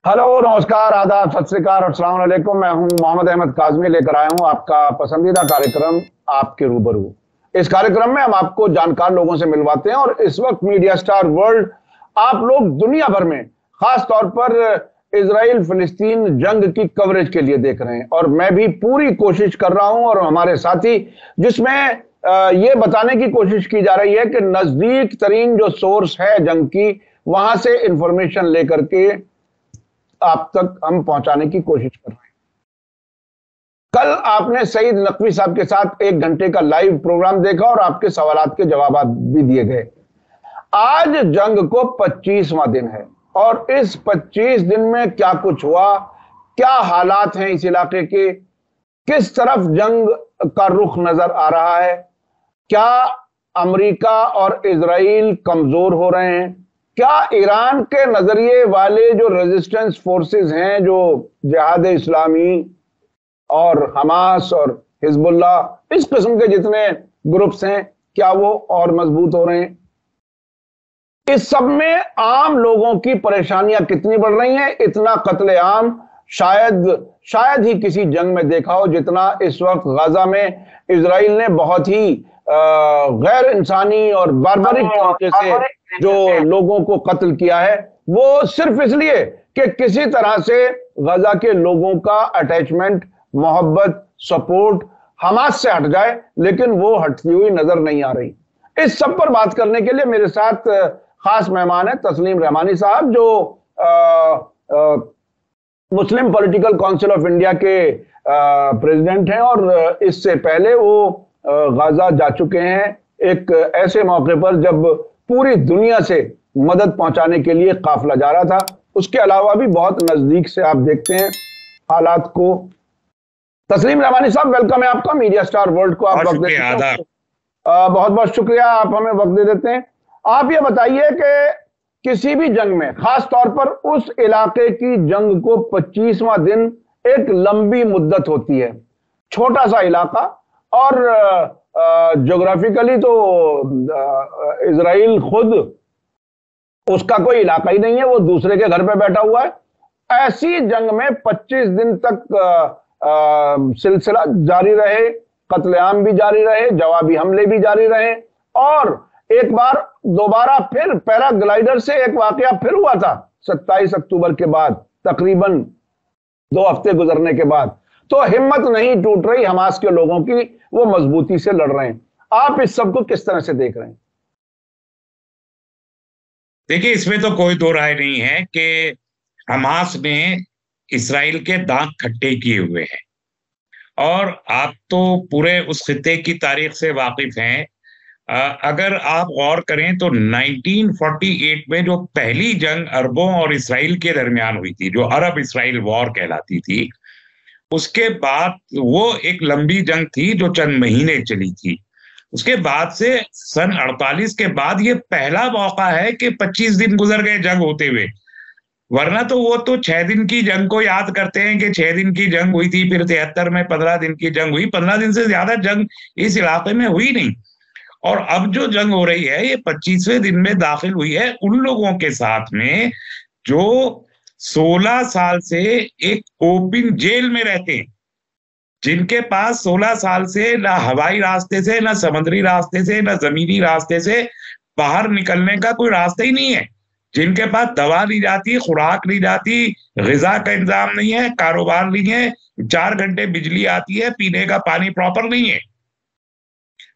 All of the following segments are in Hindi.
हेलो, नमस्कार, आदाब, सत श्री अकाल और अस्सलाम वालेकुम। मैं हूं मोहम्मद अहमद काज़मी, लेकर आया हूं आपका पसंदीदा कार्यक्रम आपके रूबरू। इस कार्यक्रम में हम आपको जानकार लोगों से मिलवाते हैं और इस वक्त मीडिया स्टार वर्ल्ड आप लोग दुनिया भर में खास तौर पर इजराइल फिलिस्तीन जंग की कवरेज के लिए देख रहे हैं और मैं भी पूरी कोशिश कर रहा हूं और हमारे साथी, जिसमें ये बताने की कोशिश की जा रही है कि नजदीक तरीन जो सोर्स है जंग की, वहां से इंफॉर्मेशन लेकर के आप तक हम पहुंचाने की कोशिश कर रहे हैं। कल आपने सईद नकवी साहब के साथ 1 घंटे का लाइव प्रोग्राम देखा और आपके सवालात के जवाब भी दिए गए। आज जंग को 25वां दिन है और इस 25 दिन में क्या कुछ हुआ, क्या हालात हैं इस इलाके के, किस तरफ जंग का रुख नजर आ रहा है, क्या अमेरिका और इजराइल कमजोर हो रहे हैं, क्या ईरान के नजरिए वाले जो रेजिस्टेंस फोर्सेस हैं, जो जिहाद इस्लामी और हमास और हिजबुल्लाह, इस किस्म के जितने ग्रुप्स हैं, क्या वो और मजबूत हो रहे हैं। इस सब में आम लोगों की परेशानियां कितनी बढ़ रही हैं। इतना कत्लेआम शायद ही किसी जंग में देखा हो जितना इस वक्त गाजा में इजराइल ने बहुत ही गैर इंसानी और बारबरिक तरीके से जो लोगों को कत्ल किया है, वो सिर्फ इसलिए कि किसी तरह से गाजा के लोगों का अटैचमेंट, मोहब्बत, सपोर्ट हमास से हट जाए, लेकिन वो हटती हुई नजर नहीं आ रही। इस सब पर बात करने के लिए मेरे साथ खास मेहमान है तस्लीम रहमानी साहब, जो मुस्लिम पॉलिटिकल काउंसिल ऑफ इंडिया के प्रेसिडेंट हैं और इससे पहले वो गाजा जा चुके हैं एक ऐसे मौके पर जब पूरी दुनिया से मदद पहुंचाने के लिए काफिला जा रहा था। उसके अलावा भी बहुत नजदीक से आप देखते हैं हालात को। तस्लीम रहमानी साहब, वेलकम है आपका मीडिया स्टार वर्ल्ड को। आप वक्त देते हैं, बहुत बहुत शुक्रिया, आप हमें वक्त दे देते हैं। आप ये बताइए कि किसी भी जंग में, खास तौर पर उस इलाके की जंग को 25वां दिन एक लंबी मुद्दत होती है। छोटा सा इलाका और ज्योग्राफिकली तो इजराइल खुद उसका कोई इलाका ही नहीं है, वो दूसरे के घर पे बैठा हुआ है। ऐसी जंग में 25 दिन तक सिलसिला जारी रहे, कत्लेआम भी जारी रहे, जवाबी हमले भी जारी रहे और एक बार दोबारा फिर पैराग्लाइडर से एक वाकया फिर हुआ था 27 अक्टूबर के बाद, तकरीबन 2 हफ्ते गुजरने के बाद। तो हिम्मत नहीं टूट रही हमास के लोगों की, वो मजबूती से लड़ रहे हैं। आप इस सब को किस तरह से देख रहे हैं? देखिए, इसमें तो कोई दो राय नहीं है कि हमास ने इसराइल के दांत खट्टे किए हुए हैं और आप तो पूरे उस खित्ते की तारीख से वाकिफ हैं। अगर आप गौर करें तो 1948 में जो पहली जंग अरबों और इसराइल के दरमियान हुई थी, जो अरब इसराइल वॉर कहलाती थी, उसके बाद वो एक लंबी जंग थी जो चंद महीने चली थी। उसके बाद से सन 48 के बाद ये पहला मौका है कि 25 दिन गुजर गए जंग होते हुए, वरना तो वो तो 6 दिन की जंग को याद करते हैं कि 6 दिन की जंग हुई थी, फिर 73 में 15 दिन की जंग हुई। 15 दिन से ज्यादा जंग इस इलाके में हुई नहीं। और अब जो जंग हो रही है ये 25वें दिन में दाखिल हुई है उन लोगों के साथ में जो 16 साल से एक ओपन जेल में रहते हैं, जिनके पास 16 साल से ना हवाई रास्ते से, ना समुद्री रास्ते से, ना जमीनी रास्ते से बाहर निकलने का कोई रास्ता ही नहीं है, जिनके पास दवा ली जाती, खुराक ली जाती, ग़िज़ा का इंतजाम नहीं है, कारोबार नहीं है, 4 घंटे बिजली आती है, पीने का पानी प्रॉपर नहीं है।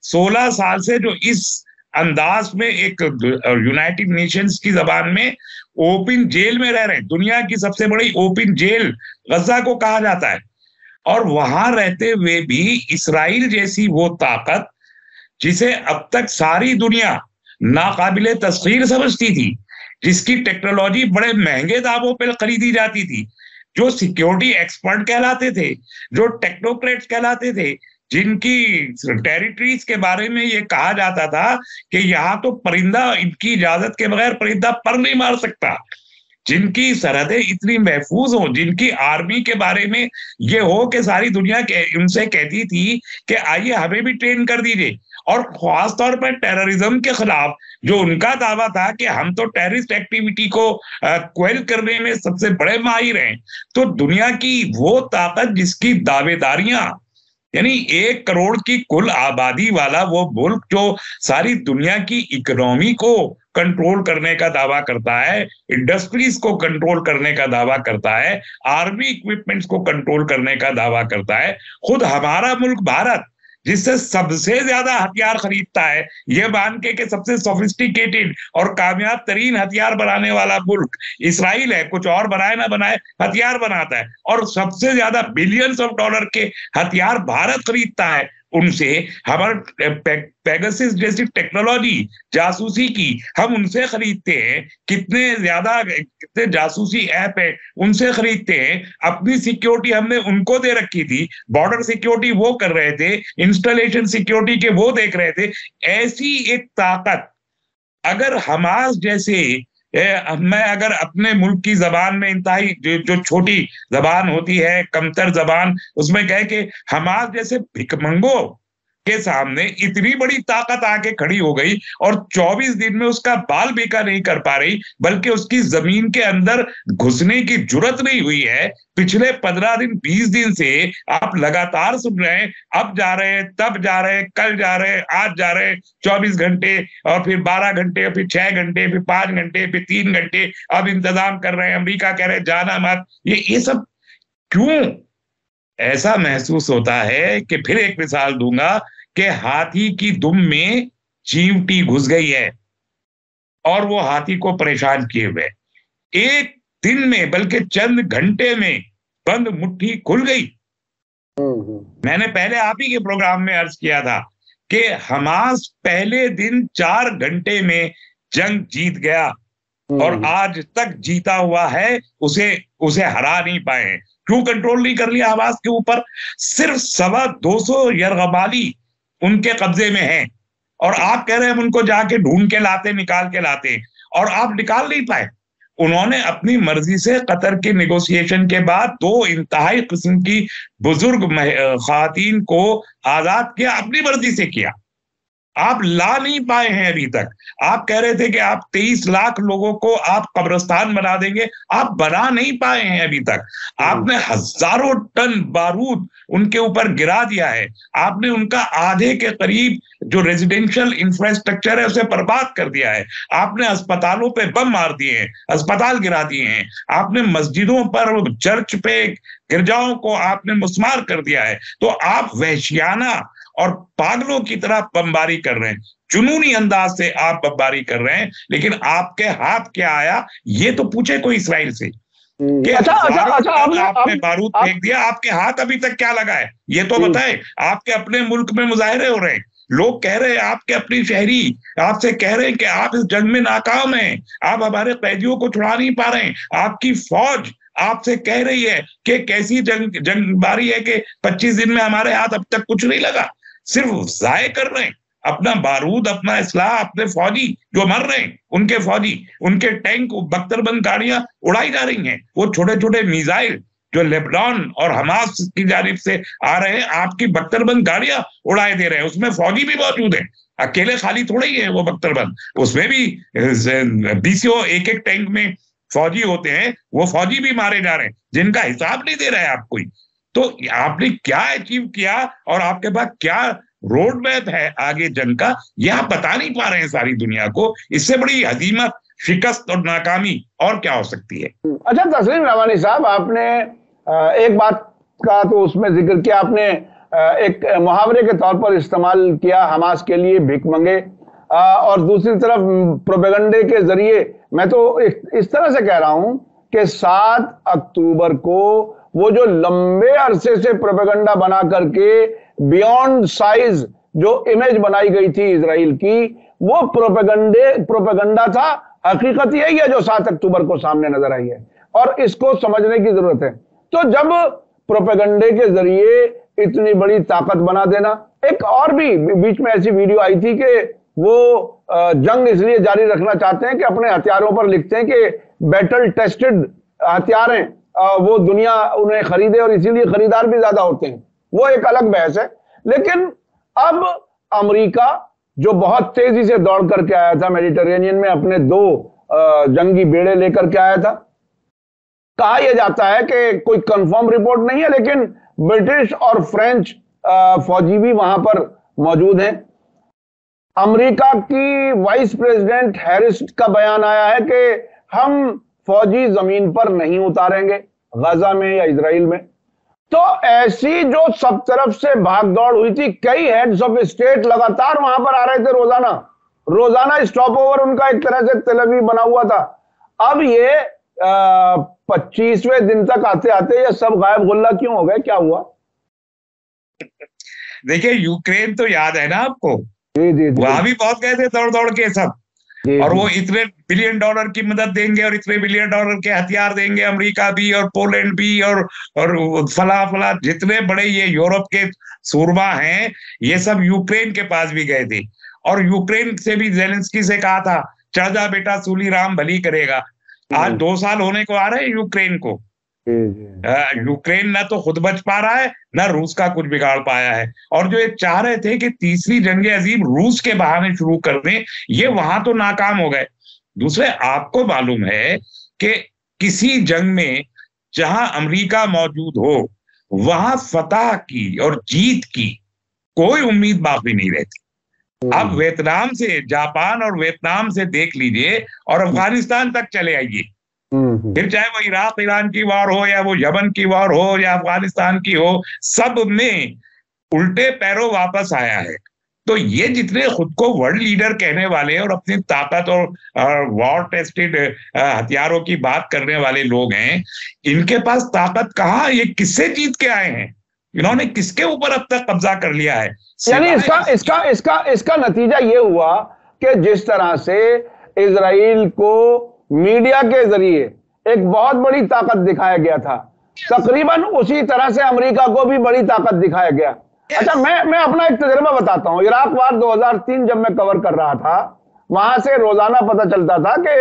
16 साल से जो इस अंदाज में एक यूनाइटेड नेशंस की जबान में ओपन जेल में रह रहे हैं, दुनिया की सबसे बड़ी ओपन जेल गजा को कहा जाता है, और वहां रहते हुए भी इसराइल जैसी वो ताकत जिसे अब तक सारी दुनिया नाकाबिले तस्खीर समझती थी, जिसकी टेक्नोलॉजी बड़े महंगे दामों पर खरीदी जाती थी, जो सिक्योरिटी एक्सपर्ट कहलाते थे, जो टेक्नोक्रेट्स कहलाते थे, जिनकी टेरिटरीज के बारे में ये कहा जाता था कि यहाँ तो परिंदा इनकी इजाजत के बगैर परिंदा पर नहीं मार सकता, जिनकी सरहदें इतनी महफूज हो, जिनकी आर्मी के बारे में ये हो कि सारी दुनिया उनसे कहती थी कि आइए हमें भी ट्रेन कर दीजिए, और खास तौर पर टेररिज्म के खिलाफ जो उनका दावा था कि हम तो टेररिस्ट एक्टिविटी को क्वेल करने में सबसे बड़े माहिर हैं। तो दुनिया की वो ताकत जिसकी दावेदारियां, यानी 1 करोड़ की कुल आबादी वाला वो मुल्क जो सारी दुनिया की इकोनॉमी को कंट्रोल करने का दावा करता है, इंडस्ट्रीज को कंट्रोल करने का दावा करता है, आर्मी इक्विपमेंट्स को कंट्रोल करने का दावा करता है, खुद हमारा मुल्क भारत जिससे सबसे ज्यादा हथियार खरीदता है, ये मान के सबसे सोफिस्टिकेटेड और कामयाब तरीन हथियार बनाने वाला मुल्क इसराइल है, कुछ और बनाए ना बनाए हथियार बनाता है, और सबसे ज्यादा बिलियंस ऑफ डॉलर के हथियार भारत खरीदता है उनसे। हमारे पेगासस जैसी टेक्नोलॉजी जासूसी की हम उनसे खरीदते हैं, कितने जासूसी ऐप है उनसे खरीदते हैं। अपनी सिक्योरिटी हमने उनको दे रखी थी, बॉर्डर सिक्योरिटी वो कर रहे थे, इंस्टॉलेशन सिक्योरिटी के वो देख रहे थे। ऐसी एक ताकत अगर हमास जैसे मैं अगर अपने मुल्क की जबान में इंतहाई जो छोटी जबान होती है, कमतर जबान, उसमें कहे कि हमास जैसे भिखमंगों के सामने इतनी बड़ी ताकत आके खड़ी हो गई और 24 दिन में उसका बाल बेका नहीं कर पा रही, बल्कि उसकी जमीन के अंदर घुसने की जुर्रत नहीं हुई है। पिछले 15 दिन 20 दिन से आप लगातार सुन रहे हैं, अब जा रहे हैं, तब जा रहे हैं, कल जा रहे हैं, आज जा रहे हैं, 24 घंटे और फिर 12 घंटे, फिर 6 घंटे, फिर 5 घंटे, फिर 3 घंटे, अब इंतजाम कर रहे हैं, अमेरिका कह रहे हैं जाना मत। ये सब क्यों? ऐसा महसूस होता है कि फिर एक मिसाल दूंगा कि हाथी की दुम में चींटी घुस गई है और वो हाथी को परेशान किए हुए, एक दिन में बल्कि चंद घंटे में बंद मुट्ठी खुल गई। मैंने पहले आप ही के प्रोग्राम में अर्ज किया था कि हमास पहले दिन 4 घंटे में जंग जीत गया और आज तक जीता हुआ है, उसे हरा नहीं पाए। क्यों कंट्रोल नहीं कर लिया हमास के ऊपर? सिर्फ 225 यरगमाली उनके कब्जे में है और आप कह रहे हैं हम उनको जाके ढूंढ के लाते, निकाल के लाते, और आप निकाल नहीं पाए। उन्होंने अपनी मर्जी से कतर के नेगोशिएशन के बाद 2 इंतहाई किस्म की बुजुर्ग खातीन को आजाद किया, अपनी मर्जी से किया। आप ला नहीं पाए हैं अभी तक। आप कह रहे थे कि आप 23 लाख लोगों को आप कब्रिस्तान बना देंगे, आप बना नहीं पाए हैं अभी तक। आपने हजारों टन बारूद उनके ऊपर गिरा दिया है, आपने उनका आधे के करीब जो रेजिडेंशियल इंफ्रास्ट्रक्चर है उसे बर्बाद कर दिया है, आपने अस्पतालों पे बम मार दिए हैं, अस्पताल गिरा दिए हैं, आपने मस्जिदों पर, चर्च पे, गिरजाओं को आपने मुस्मार कर दिया है। तो आप वहशियाना और पागलों की तरह बमबारी कर रहे हैं, जुनूनी अंदाज से आप बमबारी कर रहे हैं, लेकिन आपके हाथ क्या आया ये तो पूछे कोई इसराइल से। अच्छा, आपने बारूद फेंक दिया, आपके हाथ अभी तक क्या लगा है ये तो बताएं। आपके अपने मुल्क में मुजाहरे हो रहे हैं, लोग कह रहे हैं, आपके अपनी शहरी आपसे कह रहे हैं कि आप इस जंग में नाकाम हैं, आप हमारे कैदियों को छुड़ा नहीं पा रहे हैं। आपकी फौज आपसे कह रही है कि कैसी जंगबारी है कि 25 दिन में हमारे हाथ अब तक कुछ नहीं लगा। सिर्फ जाय कर रहे हैं अपना बारूद, अपना इसलाह, अपने फौजी जो मर रहे हैं, उनके फौजी, उनके टैंक, बख्तरबंद गाड़ियां उड़ाई जा रही हैं। वो छोटे छोटे मिसाइल जो लेबनान और हमास की जानिब से आ रहे हैं, आपकी बख्तरबंद गाड़ियां उड़ाए दे रहे हैं, उसमें फौजी भी मौजूद है। अकेले खाली थोड़ा ही है वो बख्तरबंद, उसमें भी 20 एक टैंक में फौजी होते हैं, वो फौजी भी मारे जा रहे हैं जिनका हिसाब नहीं दे रहा है आप कोई। तो आपने क्या अचीव किया और आपके पास क्या रोड मैप है आगे जंग का, यह आप बता नहीं पा रहे हैं सारी दुनिया को। इससे बड़ी हजीमत, शिकस्त और नाकामी और क्या हो सकती है? अच्छा तस्लीम रवानी साहब, आपने एक बात का तो उसमें जिक्र किया, आपने एक मुहावरे के तौर पर इस्तेमाल किया हमास के लिए भीख मंगे, और दूसरी तरफ प्रोपेगेंडे के जरिए मैं तो इस तरह से कह रहा हूं कि 7 अक्टूबर को वो जो लंबे अरसे से प्रोपेगेंडा बना करके बियॉन्ड साइज जो इमेज बनाई गई थी इजराइल की, वो प्रोपेगेंडा था। हकीकत यही है जो 7 अक्टूबर को सामने नजर आई है और इसको समझने की जरूरत है। तो जब प्रोपेगेंडे के जरिए इतनी बड़ी ताकत बना देना, एक और भी बीच में ऐसी वीडियो आई थी कि वो जंग इसलिए जारी रखना चाहते हैं कि अपने हथियारों पर लिखते हैं कि बैटल टेस्टेड हथियार हैं, वो दुनिया उन्हें खरीदे और इसीलिए खरीदार भी ज्यादा होते हैं। वो एक अलग बहस है। लेकिन अब अमेरिका जो बहुत तेजी से दौड़ करके आया था मेडिटेरेनियन में, अपने 2 जंगी बेड़े लेकर के आया था। कहा यह जाता है कि कोई कंफर्म रिपोर्ट नहीं है, लेकिन ब्रिटिश और फ्रेंच फौजी भी वहां पर मौजूद हैं। अमेरिका की वाइस प्रेसिडेंट हैरिस का बयान आया है कि हम फौजी जमीन पर नहीं उतारेंगे गाजा में या इजराइल में। तो ऐसी जो सब तरफ से भागदौड़ हुई थी, कई हेड्स ऑफ स्टेट लगातार वहां पर आ रहे थे, रोजाना स्टॉप ओवर उनका एक तरह से तेल अवीव बना हुआ था। अब ये 25वें दिन तक आते आते ये सब गायब गुल्ला क्यों हो गए? क्या हुआ? देखिए, यूक्रेन तो याद है ना आपको? जी जी जी। वहां भी बहुत गए थे दौड़ दौड़ के सब, और वो इतने $1 बिलियन की मदद देंगे और इतने $1 बिलियन के हथियार देंगे, अमेरिका भी और पोलैंड भी और फला जितने बड़े ये यूरोप के सूरमा हैं, ये सब यूक्रेन के पास भी गए थे। और यूक्रेन से भी जेलेंस्की से कहा था, चढ़ जा बेटा, सूली राम भली करेगा। आज 2 साल होने को आ रहे हैं यूक्रेन को। यूक्रेन ना तो खुद बच पा रहा है, ना रूस का कुछ बिगाड़ पाया है। और जो ये चाह रहे थे कि तीसरी जंगे अजीम रूस के बहाने शुरू कर दें, ये वहां तो नाकाम हो गए। दूसरे, आपको मालूम है कि किसी जंग में जहां अमेरिका मौजूद हो, वहां फतह की और जीत की कोई उम्मीद बाकी नहीं रहती। अब वियतनाम से, जापान और वियतनाम से देख लीजिए, और अफगानिस्तान तक चले आइए, फिर चाहे वो इराक ईरान की वार हो, या वो यमन की वार हो, या अफगानिस्तान की हो, सब में उल्टे पैरों वापस आया है। तो ये जितने खुद को वर्ल्ड लीडर कहने वाले और अपनी ताकत और वॉर टेस्टेड हथियारों की बात करने वाले लोग हैं, इनके पास ताकत कहाँ? ये किससे जीत के आए हैं? इन्होंने किसके ऊपर अब तक कब्जा कर लिया है? यानी इसका नतीजा ये हुआ कि जिस तरह से इजराइल को मीडिया के जरिए एक बहुत बड़ी ताकत दिखाया गया था, तकरीबन उसी तरह से अमेरिका को भी बड़ी ताकत दिखाया गया। अच्छा, मैं अपना एक तजुर्बा बताता हूं। इराक वार 2003 जब मैं कवर कर रहा था, वहां से रोजाना पता चलता था कि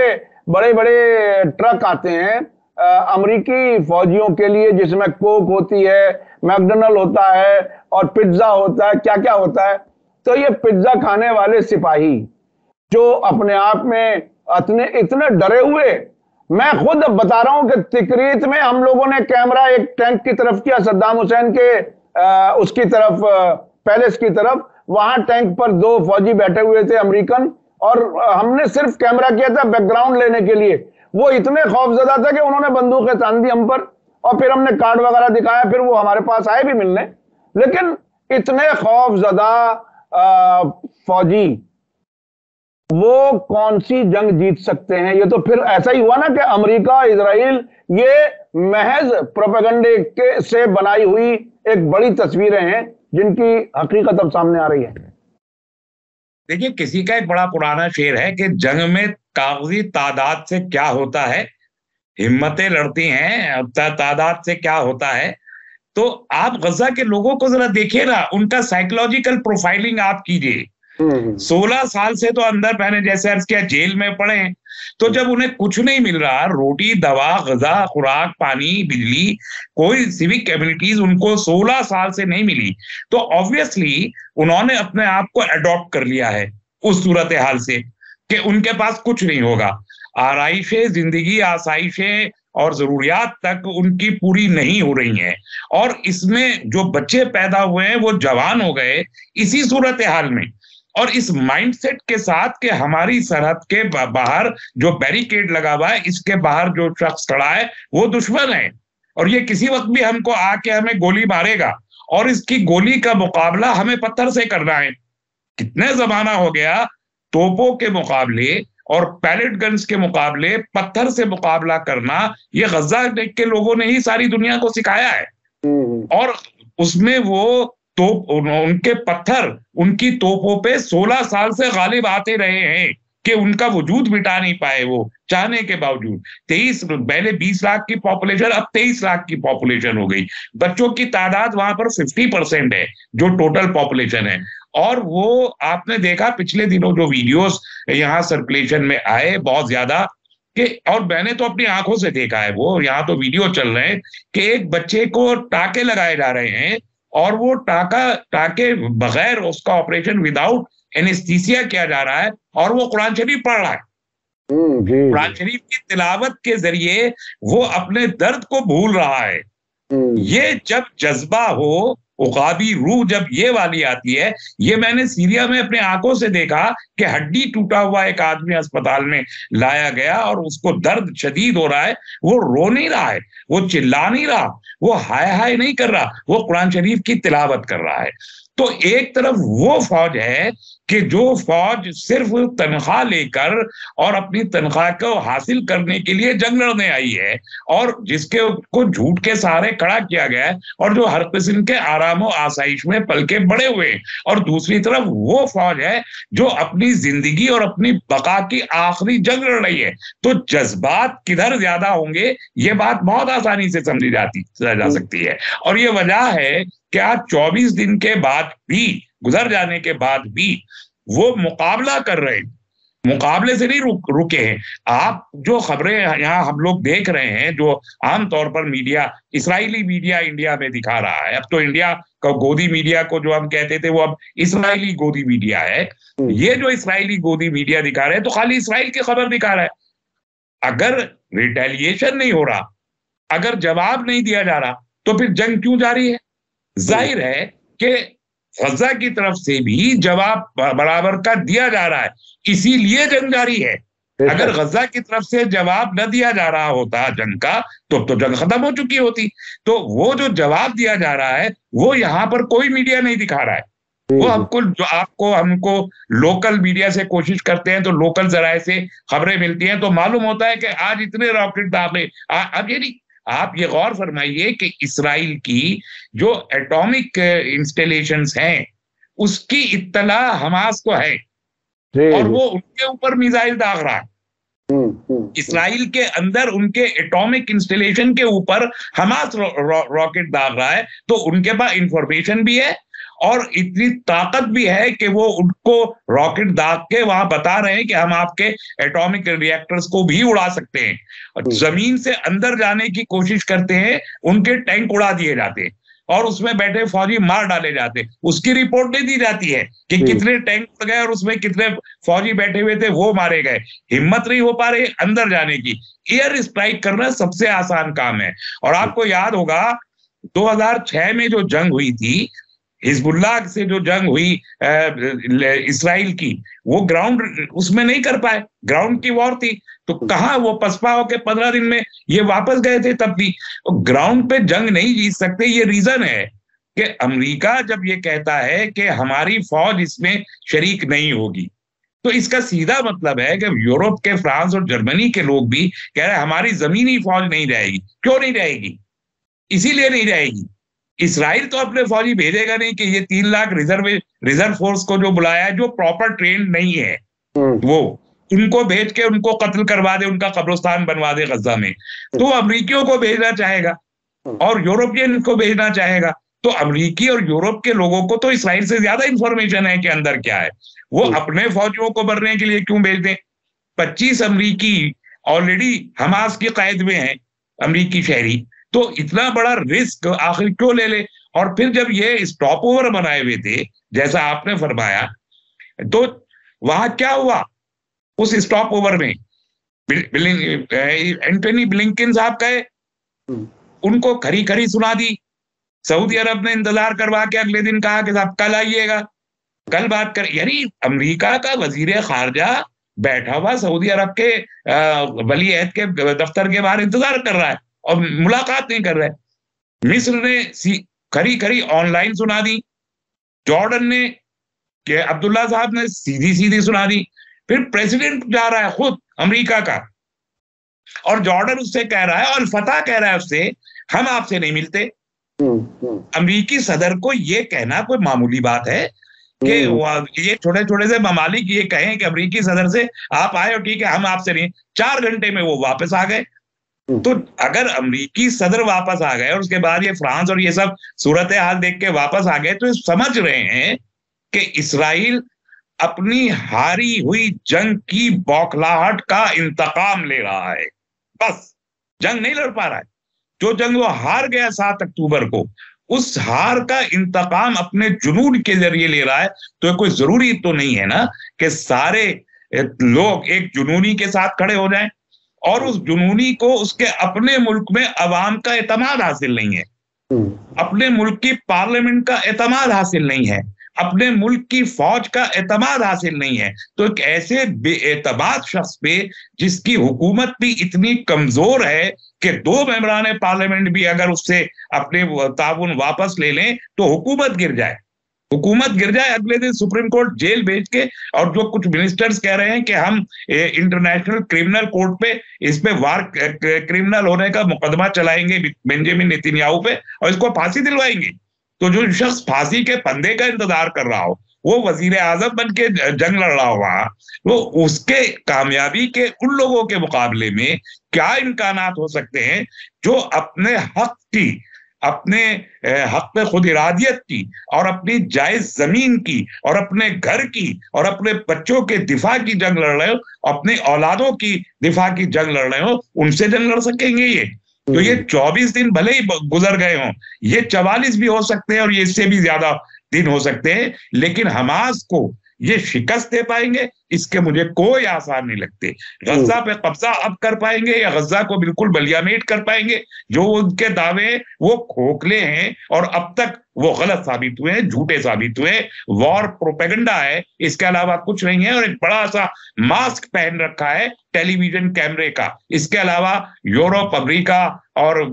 बड़े बड़े ट्रक आते हैं अमेरिकी फौजियों के लिए, जिसमें कोक होती है, मैकडोनल्ड होता है और पिज्जा होता है, क्या क्या होता है। तो ये पिज्जा खाने वाले सिपाही जो अपने आप में इतने डरे हुए, मैं खुद बता रहा हूं कि तिकरीत में हम लोगों ने कैमरा एक टैंक की तरफ किया, सद्दाम हुसैन के उसकी तरफ, पैलेस की तरफ। वहां टैंक पर 2 फौजी बैठे हुए थे अमेरिकन, और हमने सिर्फ कैमरा किया था बैकग्राउंड लेने के लिए। वो इतने खौफजदा था कि उन्होंने बंदूकें तान दी हम पर, और फिर हमने कार्ड वगैरह दिखाया, फिर वो हमारे पास आए भी मिलने। लेकिन इतने खौफजदा फौजी वो कौन सी जंग जीत सकते हैं? ये तो फिर ऐसा ही हुआ ना कि अमेरिका, इजराइल, ये महज प्रोपेगेंडे के से बनाई हुई एक बड़ी तस्वीरें हैं जिनकी हकीकत अब सामने आ रही है। देखिए, किसी का एक बड़ा पुराना शेर है कि जंग में कागजी तादाद से क्या होता है, हिम्मतें लड़ती हैं, तादाद से क्या होता है। तो आप गजा के लोगों को जरा देखिए ना, उनका साइकोलॉजिकल प्रोफाइलिंग आप कीजिए। 16 साल से तो अंदर, मैंने जैसे अर्ज किया, जेल में पड़े। तो जब उन्हें कुछ नहीं मिल रहा, रोटी, दवा, गजा, खुराक, पानी, बिजली, कोई सिविक एमिनिटीज उनको 16 साल से नहीं मिली, तो ऑब्वियसली उन्होंने अपने आप को अडॉप्ट कर लिया है उस सूरत हाल से कि उनके पास कुछ नहीं होगा। आराइशें जिंदगी, आसाइशें और जरूरियात तक उनकी पूरी नहीं हो रही हैं, और इसमें जो बच्चे पैदा हुए हैं वो जवान हो गए इसी सूरत हाल में, और इस माइंडसेट के साथ कि हमारी सरहद के बाहर जो बैरिकेड लगा हुआ है, इसके बाहर जो शख्स खड़ा है वो दुश्मन है, और ये किसी वक्त भी हमको आके हमें गोली मारेगा, और इसकी गोली का मुकाबला हमें पत्थर से करना है। कितने जमाना हो गया तोपों के मुकाबले और पैलेट गन्स के मुकाबले पत्थर से मुकाबला करना, ये गजा के लोगों ने ही सारी दुनिया को सिखाया है। और उसमें वो तोप, उनके पत्थर उनकी तोपों पे 16 साल से गालिब आते रहे हैं। कि उनका वजूद मिटा नहीं पाए वो चाहने के बावजूद। 23 पहले 20 लाख की पॉपुलेशन, अब 23 लाख की पॉपुलेशन हो गई। बच्चों की तादाद वहां पर 50% है जो टोटल पॉपुलेशन है। और वो आपने देखा पिछले दिनों जो वीडियोस यहाँ सर्कुलेशन में आए बहुत ज्यादा कि, और मैंने तो अपनी आंखों से देखा है, वो यहाँ तो वीडियो चल रहे हैं कि एक बच्चे को टाके लगाए जा रहे हैं और वो टाके बगैर उसका ऑपरेशन विदाउट एनेस्थीसिया किया जा रहा है और वो कुरान शरीफ पढ़ रहा है। कुरान शरीफ की तिलावत के जरिए वो अपने दर्द को भूल रहा है। ये जब जज्बा हो, उकाबी रूह जब ये वाली आती है, ये मैंने सीरिया में अपने आंखों से देखा कि हड्डी टूटा हुआ एक आदमी अस्पताल में लाया गया और उसको दर्द शदीद हो रहा है, वो रो नहीं रहा है, वो चिल्ला नहीं रहा, वो हाय हाय नहीं कर रहा, वो कुरान शरीफ की तिलावत कर रहा है। तो एक तरफ वो फौज है कि जो फौज सिर्फ तनख्वाह लेकर और अपनी तनख्वाह को हासिल करने के लिए जंग लड़ने आई है और जिसके को झूठ के सहारे खड़ा किया गया है और जो हर किस्म के आराम और आसाइश में पल के बड़े हुए हैं। और दूसरी तरफ वो फौज है जो अपनी जिंदगी और अपनी बका की आखिरी जंग लड़ रही है। तो जज्बात किधर ज्यादा होंगे ये बात बहुत आसानी से समझी जा सकती है। और ये वजह है कि आज 24 दिन के बाद भी, गुजर जाने के बाद भी वो मुकाबला कर रहे हैं, मुकाबले से नहीं रुके हैं। आप जो खबरें यहाँ हम लोग देख रहे हैं, जो आमतौर पर मीडिया, इस्राएली मीडिया इंडिया में दिखा रहा है, अब तो इंडिया का गोदी मीडिया को जो हम कहते थे वो अब इस्राएली गोदी मीडिया है। ये जो इस्राएली गोदी मीडिया दिखा रहे हैं तो खाली इस्राएल की खबर दिखा रहा है। अगर रिटेलिएशन नहीं हो रहा, अगर जवाब नहीं दिया जा रहा, तो फिर जंग क्यों जारी है? जाहिर है कि गजा की तरफ से भी जवाब बराबर का दिया जा रहा है, इसीलिए जंग जारी है। अगर गजा की तरफ से जवाब न दिया जा रहा होता जंग का, तो जंग खत्म हो चुकी होती। तो वो जो जवाब दिया जा रहा है वो यहाँ पर कोई मीडिया नहीं दिखा रहा है। वो हमको लोकल मीडिया से कोशिश करते हैं तो लोकल जराये से खबरें मिलती हैं, तो मालूम होता है कि आज इतने रॉकेट दागे। अब ये नहीं, आप ये गौर फरमाइए कि इसराइल की जो एटॉमिक इंस्टॉलेशंस हैं उसकी इत्तला हमास को है और वो उनके ऊपर मिसाइल दाग रहा है। इसराइल के अंदर उनके एटॉमिक इंस्टॉलेशन के ऊपर हमास रॉकेट दाग रहा है। तो उनके पास इंफॉर्मेशन भी है और इतनी ताकत भी है कि वो उनको रॉकेट दाग के वहां बता रहे हैं कि हम आपके एटॉमिक रिएक्टर्स को भी उड़ा सकते हैं। जमीन से अंदर जाने की कोशिश करते हैं, उनके टैंक उड़ा दिए जाते हैं और उसमें बैठे फौजी मार डाले जाते हैं। उसकी रिपोर्ट नहीं दी जाती है कि कितने टैंक उड़ गए और उसमें कितने फौजी बैठे हुए थे वो मारे गए। हिम्मत नहीं हो पा रही अंदर जाने की। एयर स्ट्राइक करना सबसे आसान काम है। और आपको याद होगा 2006 में जो जंग हुई थी, हिजबुल्लाह से जो जंग हुई इसराइल की, वो ग्राउंड उसमें नहीं कर पाए, ग्राउंड की वॉर थी। तो कहाँ वो पसपा होके 15 दिन में ये वापस गए थे। तब भी ग्राउंड पे जंग नहीं जीत सकते। ये रीजन है कि अमेरिका जब ये कहता है कि हमारी फौज इसमें शरीक नहीं होगी, तो इसका सीधा मतलब है कि यूरोप के, फ्रांस और जर्मनी के लोग भी कह रहे हैं हमारी जमीनी फौज नहीं जाएगी। क्यों नहीं जाएगी? इसीलिए नहीं जाएगी, इसराइल तो अपने फौजी भेजेगा नहीं कि ये 3 लाख रिजर्व फोर्स को जो बुलाया है, जो प्रॉपर ट्रेंड नहीं है, वो उनको भेज के उनको कत्ल करवा दे, उनका कब्रिस्तान बनवा दे गजा में। तो अमेरिकियों को भेजना चाहेगा और यूरोपियन को भेजना चाहेगा। तो अमेरिकी और यूरोप के लोगों को तो इसराइल से ज्यादा इंफॉर्मेशन है कि अंदर क्या है। वो अपने फौजियों को मरने के लिए क्यों भेज दें? 25 अमरीकी ऑलरेडी हमास की कैद में है, अमरीकी शहरी। तो इतना बड़ा रिस्क आखिर क्यों ले ले? और फिर जब ये स्टॉप ओवर बनाए हुए थे, जैसा आपने फरमाया, तो वहां क्या हुआ उस स्टॉप ओवर में? एंटनी ब्लिंकन साहब गए, उनको खरी खरी सुना दी। सऊदी अरब ने इंतजार करवा के अगले दिन कहा कि साहब कल आइएगा, कल बात कर। यानी अमेरिका का वजीर खारजा बैठा हुआ सऊदी अरब के वली अहद के दफ्तर के बाहर इंतजार कर रहा है और मुलाकात नहीं कर रहा है। मिस्र ने खरी खरी ऑनलाइन सुना दी, जॉर्डन ने कि अब्दुल्ला साहब ने सीधी सीधी सुना दी। फिर प्रेसिडेंट जा रहा है खुद अमेरिका का, और जॉर्डन उससे कह रहा है और फतह कह रहा है उससे, हम आपसे नहीं मिलते। अमेरिकी सदर को यह कहना कोई मामूली बात है कि ये छोटे छोटे से ममालिक ये कहें कि अमेरिकी सदर से आप आए हो, ठीक है, हम आपसे नहीं, 4 घंटे में वो वापस आ गए। तो अगर अमेरिकी सदर वापस आ गए और उसके बाद ये फ्रांस और ये सब सूरत हाल देख के वापस आ गए, तो ये समझ रहे हैं कि इसराइल अपनी हारी हुई जंग की बौखलाहट का इंतकाम ले रहा है। बस जंग नहीं लड़ पा रहा है, जो जंग वो हार गया 7 अक्टूबर को, उस हार का इंतकाम अपने जुनून के जरिए ले रहा है। तो कोई जरूरी तो नहीं है ना कि सारे लोग एक जुनूनी के साथ खड़े हो जाएं, और उस जुनूनी को उसके अपने मुल्क में अवाम का एतमाद हासिल नहीं है, अपने मुल्क की पार्लियामेंट का एतमाद हासिल नहीं है, अपने मुल्क की फौज का एतमाद हासिल नहीं है। तो एक ऐसे बेएतमाद शख्स पे, जिसकी हुकूमत भी इतनी कमजोर है कि 2 मेंबरान पार्लियामेंट भी अगर उससे अपने ताउन वापस ले लें तो हुकूमत गिर जाए, अगले दिन सुप्रीम कोर्ट जेल भेज के, और जो कुछ मिनिस्टर्स कह रहे हैं कि हम इंटरनेशनल क्रिमिनल कोर्ट पे इस पे वार क्रिमिनल होने का मुकदमा चलाएंगे बेंजामिन नेतन्याहू पे और इसको फांसी दिलवाएंगे। तो जो शख्स फांसी के फंदे का इंतजार कर रहा हो, वो वजीर आजम बन के जंग लड़ रहा होगा, वो उसके कामयाबी के उन लोगों के मुकाबले में क्या इम्कानात हो सकते हैं जो अपने हक की, अपने हक पे खुद इरादियत की, और अपनी जायज जमीन की, और अपने घर की, और अपने बच्चों के दिफा की जंग लड़ रहे हो, अपनी औलादों की दिफा की जंग लड़ रहे हो, उनसे जंग लड़ सकेंगे ये? तो ये 24 दिन भले ही गुजर गए हों, ये 44 भी हो सकते हैं और ये इससे भी ज्यादा दिन हो सकते हैं, लेकिन हमास को ये शिकस्त दे पाएंगे, इसके मुझे कोई आसार नहीं लगते। गज्जा पे कब्जा अब कर पाएंगे या गज्जा को बिल्कुल बलियामेट कर पाएंगे? जो उनके दावे वो खोखले हैं और अब तक वो गलत साबित हुए हैं, झूठे साबित हुए। वॉर प्रोपेगेंडा है, इसके अलावा कुछ नहीं है। और एक बड़ा सा मास्क पहन रखा है टेलीविजन कैमरे का, इसके अलावा यूरोप, अमेरिका और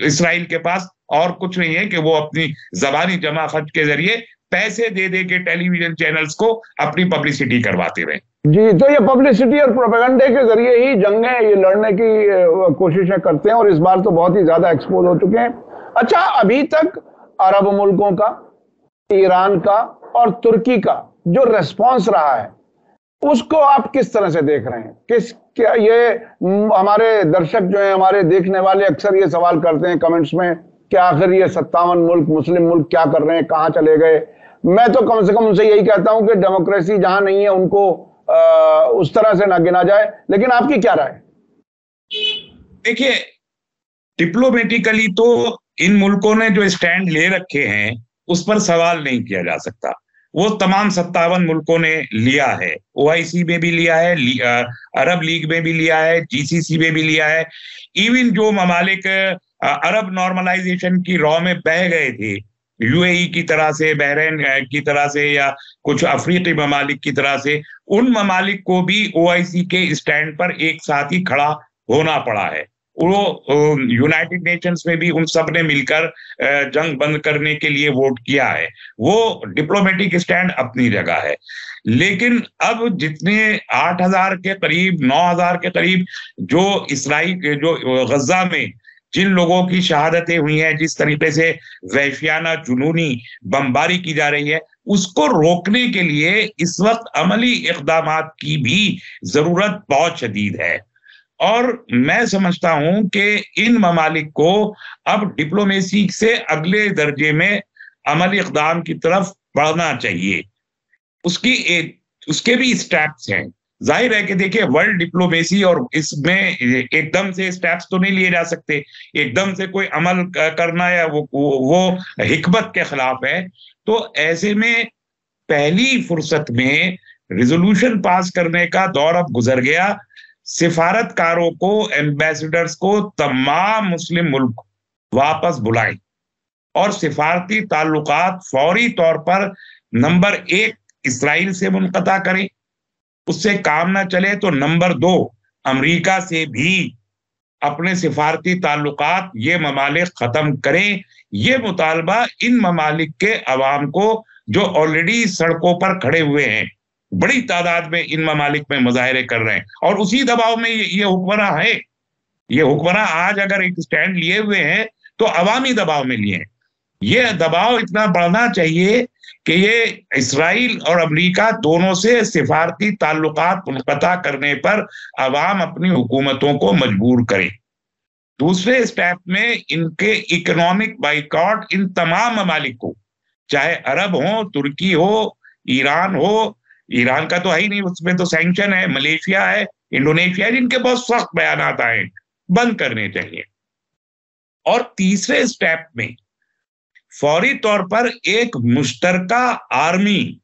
इसराइल के पास और कुछ नहीं है कि वो अपनी जबानी जमा खर्च के जरिए पैसे दे दे के टेलीविजन चैनल्स को अपनी पब्लिसिटी करवाते रहे। जी, तो ये पब्लिसिटी और प्रोपेगेंडे के जरिए ही जंगें ये लड़ने की कोशिशें करते हैं, और इस बार तो बहुत ही ज्यादा एक्सपोज हो चुके हैं। अच्छा, अभी तक अरब मुल्कों का, ईरान का और तुर्की का जो रेस्पॉन्स रहा है, उसको आप किस तरह से देख रहे हैं? क्या ये हमारे दर्शक जो हैं, हमारे देखने वाले अक्सर ये सवाल करते हैं कमेंट्स में कि आखिर ये 57 मुल्क, मुस्लिम मुल्क क्या कर रहे हैं, कहां चले गए? मैं तो कम से कम उनसे यही कहता हूं कि डेमोक्रेसी जहां नहीं है उनको उस तरह से ना गिना जाए। लेकिन आपकी क्या राय? देखिए, डिप्लोमेटिकली तो इन मुल्कों ने जो स्टैंड ले रखे हैं उस पर सवाल नहीं किया जा सकता। वो तमाम 57 मुल्कों ने लिया है, ओआईसी में भी लिया है, अरब लीग में भी लिया है, जीसीसी में भी लिया है। इवन जो ममालिक अरब नॉर्मलाइजेशन की रॉ में बह गए थे, यूएई की तरह से, बहरीन की तरह से, या कुछ अफ्रीकी ममालिक की तरह से, उन ममालिक को भी ओआईसी के स्टैंड पर एक साथ ही खड़ा होना पड़ा है। वो यूनाइटेड नेशंस में भी उन सब ने मिलकर जंग बंद करने के लिए वोट किया है। वो डिप्लोमेटिक स्टैंड अपनी जगह है। लेकिन अब जितने 8,000 के करीब, 9,000 के करीब जो इसराइल, जो गज्जा में जिन लोगों की शहादतें हुई हैं, जिस तरीके से वहशियाना जुनूनी बमबारी की जा रही है, उसको रोकने के लिए इस वक्त अमली इक़दामात की भी जरूरत बहुत शदीद है। और मैं समझता हूं कि इन ममालिक को अब डिप्लोमेसी से अगले दर्जे में अमली इक़दाम की तरफ बढ़ना चाहिए। उसके भी स्टेप्स हैं। जाहिर है कि देखिए, वर्ल्ड डिप्लोमेसी और इसमें एकदम से स्टेप्स तो नहीं लिए जा सकते, एकदम से कोई अमल करना या वो हिकमत के खिलाफ है। तो ऐसे में पहली फुर्सत में रिजोल्यूशन पास करने का दौर अब गुजर गया। सिफारतकारों को, एम्बेसडर्स को तमाम मुस्लिम मुल्क वापस बुलाएं और सिफारती ताल्लुकात फौरी तौर पर नंबर 1 इसराइल से मुनक़ता करें। उससे काम ना चले तो नंबर 2 अमेरिका से भी अपने सिफारती ताल्लुकात ये ममालिक खत्म करें। ये मुतालबा इन ममालिक के अवाम को, जो ऑलरेडी सड़कों पर खड़े हुए हैं, बड़ी तादाद में इन ममालिक में मुजाहरे कर रहे हैं, और उसी दबाव में ये हुक्मरान है। ये हुक्मरान आज अगर एक स्टैंड लिए हुए हैं तो अवामी दबाव में लिए हैं। ये दबाव इतना बढ़ना चाहिए कि ये इसराइल और अमेरिका दोनों से सिफारती ताल्लुकात मुनक़ता करने पर अवाम अपनी हुकूमतों को मजबूर करे। दूसरे स्टेप में इनके इकोनॉमिक बाइकॉट इन तमाम ममालिक को, चाहे अरब हो, तुर्की हो, ईरान हो, ईरान का तो है ही नहीं, उसमें तो सैंक्शन है, मलेशिया है, इंडोनेशिया है, जिनके बहुत सख्त बयानात आए, बंद करने चाहिए। और तीसरे स्टेप में फौरी तौर पर एक मुश्तरका आर्मी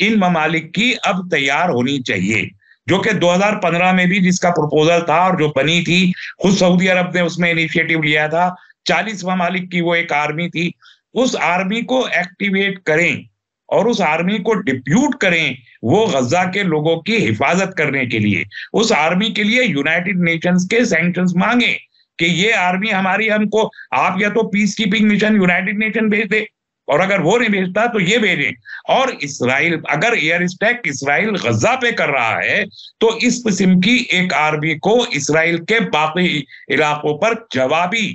इन ममालिक की अब तैयार होनी चाहिए, जो कि 2015 में भी जिसका प्रपोजल था और जो बनी थी, खुद सऊदी अरब ने उसमें इनिशिएटिव लिया था, 40 ममालिक की वो एक आर्मी थी। उस आर्मी को एक्टिवेट करें और उस आर्मी को डिप्यूट करें वो गजा के लोगों की हिफाजत करने के लिए। उस आर्मी के लिए यूनाइटेड नेशंस के सैंक्शंस मांगे कि ये आर्मी हमारी, हमको आप या तो peace keeping mission United nation भेज दे, और अगर वो नहीं भेजता तो ये भेजें। और इसराइल अगर एयर स्ट्राइक इसराइल गजा पे कर रहा है तो इस किस्म की एक आर्मी को इसराइल के बाकी इलाकों पर जवाबी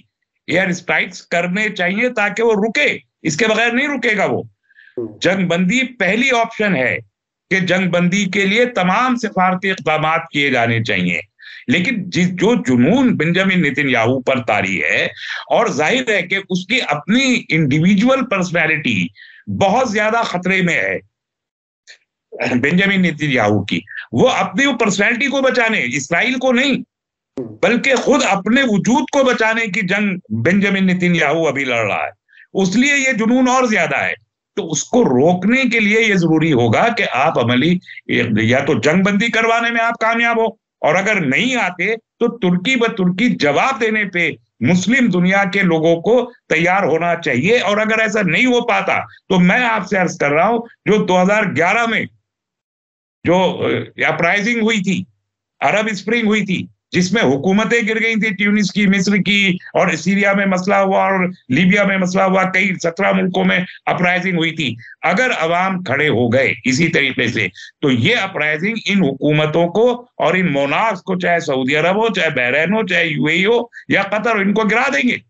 एयर स्ट्राइक्स करने चाहिए ताकि वो रुके। इसके बगैर नहीं रुकेगा वो। जंगबंदी पहली ऑप्शन है कि जंगबंदी के लिए तमाम सिफारती इक़दाम किए जाने चाहिए। लेकिन जो जुनून बेंजामिन नेतन्याहू पर तारी है, और जाहिर है कि उसकी अपनी इंडिविजुअल पर्सनैलिटी बहुत ज्यादा खतरे में है, बेंजामिन नेतन्याहू की, वो अपनी वो पर्सनैलिटी को बचाने, इसराइल को नहीं बल्कि खुद अपने वजूद को बचाने की जंग बेंजामिन नेतन्याहू अभी लड़ रहा है। उसलिए ये जुनून और ज्यादा है। तो उसको रोकने के लिए ये जरूरी होगा कि आप अमली या तो जंगबंदी करवाने में आप कामयाब हो, और अगर नहीं आते तो तुर्की ब तुर्की जवाब देने पे मुस्लिम दुनिया के लोगों को तैयार होना चाहिए। और अगर ऐसा नहीं हो पाता तो मैं आपसे अर्ज कर रहा हूं, जो 2011 में जो अपराइजिंग हुई थी, अरब स्प्रिंग हुई थी, जिसमें हुकूमतें गिर गई थी, ट्यूनिस की, मिस्र की, और सीरिया में मसला हुआ और लीबिया में मसला हुआ, कई 17 मुल्कों में अपराइजिंग हुई थी। अगर अवाम खड़े हो गए इसी तरीके से तो ये अपराइजिंग इन हुकूमतों को और इन मोनार्क्स को, चाहे सऊदी अरब हो, चाहे बहरीन हो, चाहे यूएई हो या कतर हो, इनको गिरा देंगे।